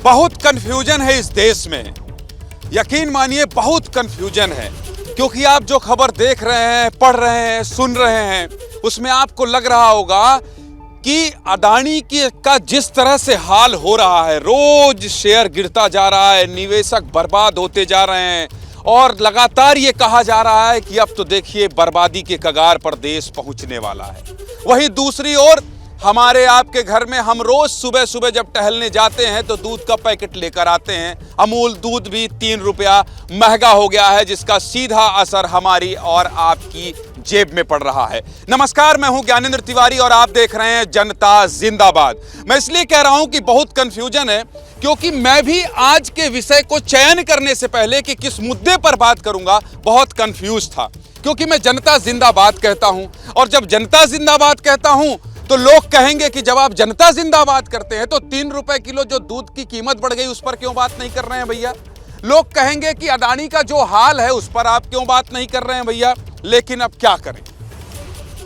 बहुत कंफ्यूजन है इस देश में, यकीन मानिए बहुत कंफ्यूजन है। क्योंकि आप जो खबर देख रहे हैं, पढ़ रहे हैं, सुन रहे हैं, उसमें आपको लग रहा होगा कि अडानी का जिस तरह से हाल हो रहा है, रोज शेयर गिरता जा रहा है, निवेशक बर्बाद होते जा रहे हैं और लगातार ये कहा जा रहा है कि अब तो देखिए बर्बादी के कगार पर देश पहुंचने वाला है। वहीं दूसरी ओर हमारे आपके घर में हम रोज सुबह सुबह जब टहलने जाते हैं तो दूध का पैकेट लेकर आते हैं। अमूल दूध भी 3 रुपया महंगा हो गया है, जिसका सीधा असर हमारी और आपकी जेब में पड़ रहा है। नमस्कार, मैं हूं ज्ञानेंद्र तिवारी और आप देख रहे हैं जनता जिंदाबाद। मैं इसलिए कह रहा हूं कि बहुत कंफ्यूजन है क्योंकि मैं भी आज के विषय को चयन करने से पहले कि किस मुद्दे पर बात करूंगा बहुत कंफ्यूज था। क्योंकि मैं जनता जिंदाबाद कहता हूं और जब जनता जिंदाबाद कहता हूं तो लोग कहेंगे कि जब आप जनता जिंदाबाद करते हैं तो 3 रुपए किलो जो दूध की कीमत बढ़ गई उस पर क्यों बात नहीं कर रहे हैं भैया। लोग कहेंगे कि अडानी का जो हाल है उस पर आप क्यों बात नहीं कर रहे हैं भैया। लेकिन अब क्या करें,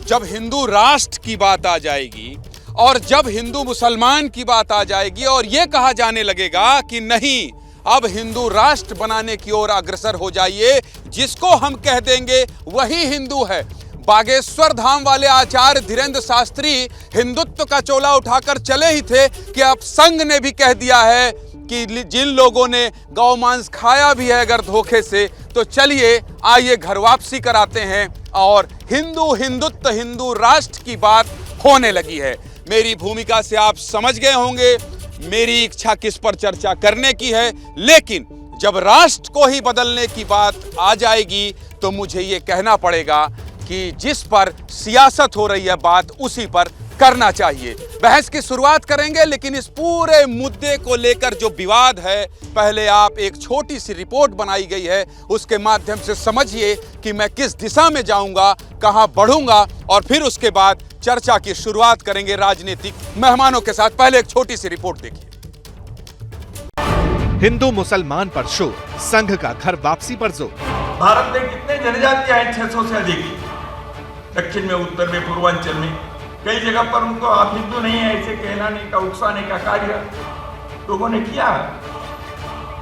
जब हिंदू राष्ट्र की बात आ जाएगी और जब हिंदू मुसलमान की बात आ जाएगी और यह कहा जाने लगेगा कि नहीं, अब हिंदू राष्ट्र बनाने की ओर अग्रसर हो जाइए, जिसको हम कह देंगे वही हिंदू है। बागेश्वर धाम वाले आचार्य धीरेन्द्र शास्त्री हिंदुत्व का चोला उठाकर चले ही थे कि अब संघ ने भी कह दिया है कि जिन लोगों ने गौ मांस खाया भी है अगर धोखे से, तो चलिए आइए घर वापसी कराते हैं और हिंदुत्व हिंदू राष्ट्र की बात होने लगी है। मेरी भूमिका से आप समझ गए होंगे मेरी इच्छा किस पर चर्चा करने की है, लेकिन जब राष्ट्र को ही बदलने की बात आ जाएगी तो मुझे ये कहना पड़ेगा कि जिस पर सियासत हो रही है बात उसी पर करना चाहिए। बहस की शुरुआत करेंगे, लेकिन इस पूरे मुद्दे को लेकर जो विवाद है, पहले आप एक छोटी सी रिपोर्ट बनाई गई है उसके माध्यम से समझिए कि मैं किस दिशा में जाऊंगा, कहां बढ़ूंगा और फिर उसके बाद चर्चा की शुरुआत करेंगे राजनीतिक मेहमानों के साथ। पहले एक छोटी सी रिपोर्ट देखिए। हिंदू मुसलमान पर शोर, संघ का घर वापसी पर जोर। भारत में कितने जनजातियां हैं? 600 से अधिक। दक्षिण में, उत्तर में, पूर्वांचल में कई जगह पर उनको आप हिंदू नहीं है ऐसे कहलाने का, उकसाने का कार्य लोगों ने किया।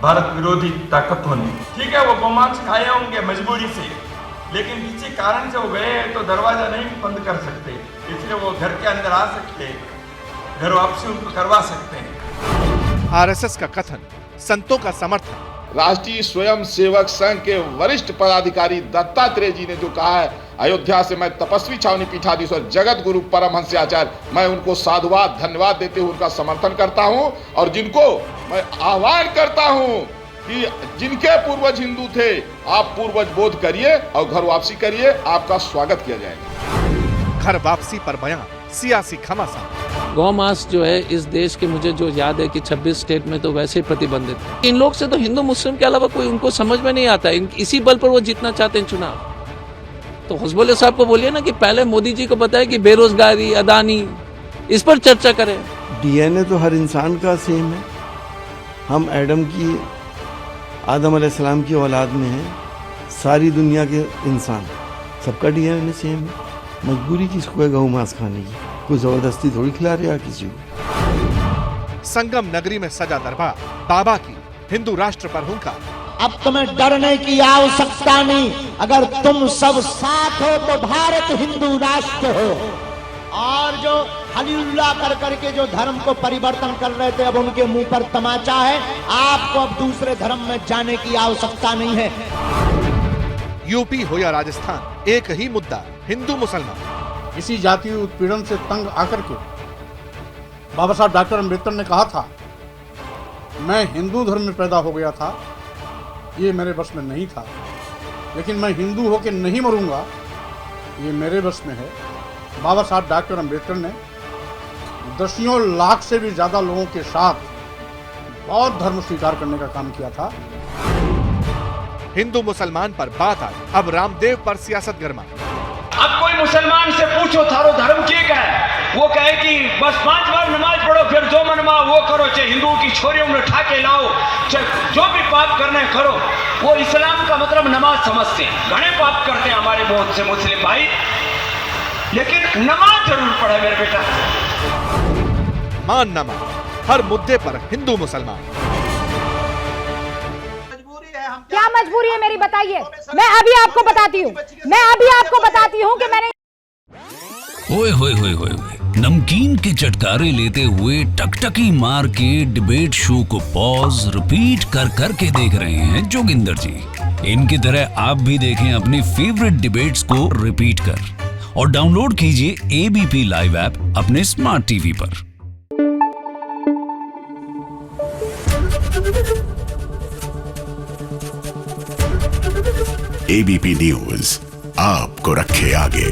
भारत विरोधी ताकतों ने, ठीक है, वो गोमांस खाए होंगे मजबूरी से, लेकिन किसी कारण से वो गए हैं तो दरवाजा नहीं बंद कर सकते, इसलिए वो घर के अंदर आ सकते हैं, घर वापसी उनको करवा सकते हैं। आरएसएस का कथन, संतों का समर्थन। राष्ट्रीय स्वयं सेवक संघ के वरिष्ठ पदाधिकारी दत्तात्रेय जी ने जो कहा है, अयोध्या से मैं तपस्वी छावनी पीठाधीश्वर जगत गुरु परमहंस आचार्य, मैं उनको साधुवाद धन्यवाद देते हुए उनका समर्थन करता हूं और जिनको मैं आह्वान करता हूं कि जिनके पूर्वज हिंदू थे आप पूर्वज बोध करिए और घर वापसी करिए, आपका स्वागत किया जाएगा। घर वापसी पर बयान, सियासी घमासान। गौ मांस जो है इस देश के, मुझे जो याद है कि 26 स्टेट में तो वैसे ही प्रतिबंधित है। इन लोग से तो हिंदू मुस्लिम के अलावा कोई उनको समझ में नहीं आता है। इसी बल पर वो जीतना चाहते हैं चुनाव। तो हुस्बुल्लाह साहब को बोलिए ना कि पहले मोदी जी को बताए कि बेरोजगारी, अदानी, इस पर चर्चा करें। डीएनए तो हर इंसान का सेम है। हम आदम अलैहिस्सलाम की औलाद में हैं। सारी दुनिया के इंसान, सबका डीएनए सेम है। मजबूरी किसको है गौ मांस खाने की? कोई जबरदस्ती थोड़ी खिला रहा किसी को। संगम नगरी में सजा दरबार, बाबा की हिंदू राष्ट्र पर हुंकार। अब तुम्हें डरने की आवश्यकता नहीं, अगर तुम सब साथ हो तो भारत हिंदू राष्ट्र हो। और जो हलीलुल्लाह कर करके जो धर्म को परिवर्तन कर रहे थे, अब उनके मुंह पर तमाचा है। आपको अब दूसरे धर्म में जाने की आवश्यकता नहीं है। यूपी हो या राजस्थान, एक ही मुद्दा, हिंदू मुसलमान। इसी जातीय उत्पीड़न से तंग आकर के बाबा साहब डॉक्टर अम्बेडकर ने कहा था, मैं हिंदू धर्म में पैदा हो गया था, ये मेरे बस में नहीं था, लेकिन मैं हिंदू होकर नहीं मरूंगा, ये मेरे बस में है। बाबा साहब डॉक्टर अम्बेडकर ने दसियों लाख से भी ज्यादा लोगों के साथ बौद्ध धर्म स्वीकार करने का काम किया था। हिंदू मुसलमान पर बात आई, अब रामदेव पर सियासत गर्मा। अब कोई मुसलमान से पूछो थारो धर्म क्या है, वो कहे कि बस 5 बार नमाज पढ़ो, फिर जो मनवा वो करो, चाहे हिंदुओं की छोरियों में उठा के लाओ, चाहे जो भी पाप करना है करो। वो इस्लाम का मतलब नमाज समझते हैं। घने पाप करते हैं हमारे बहुत से मुस्लिम भाई, लेकिन नमाज जरूर पढ़े मेरे बेटा। मान न मान, हर मुद्दे पर हिंदू मुसलमान। क्या मजबूरी है मेरी, बताइए। मैं अभी आपको बताती हूँ कि मैंने ओए होए होए होए नमकीन के चटकारे लेते हुए टकटकी मार के डिबेट शो को पॉज रिपीट कर करके देख रहे हैं जोगिंदर जी। इनकी तरह आप भी देखें अपनी फेवरेट डिबेट्स को रिपीट कर और डाउनलोड कीजिए एबीपी लाइव ऐप अपने स्मार्ट टीवी पर। एबीपी न्यूज आपको रखे आगे।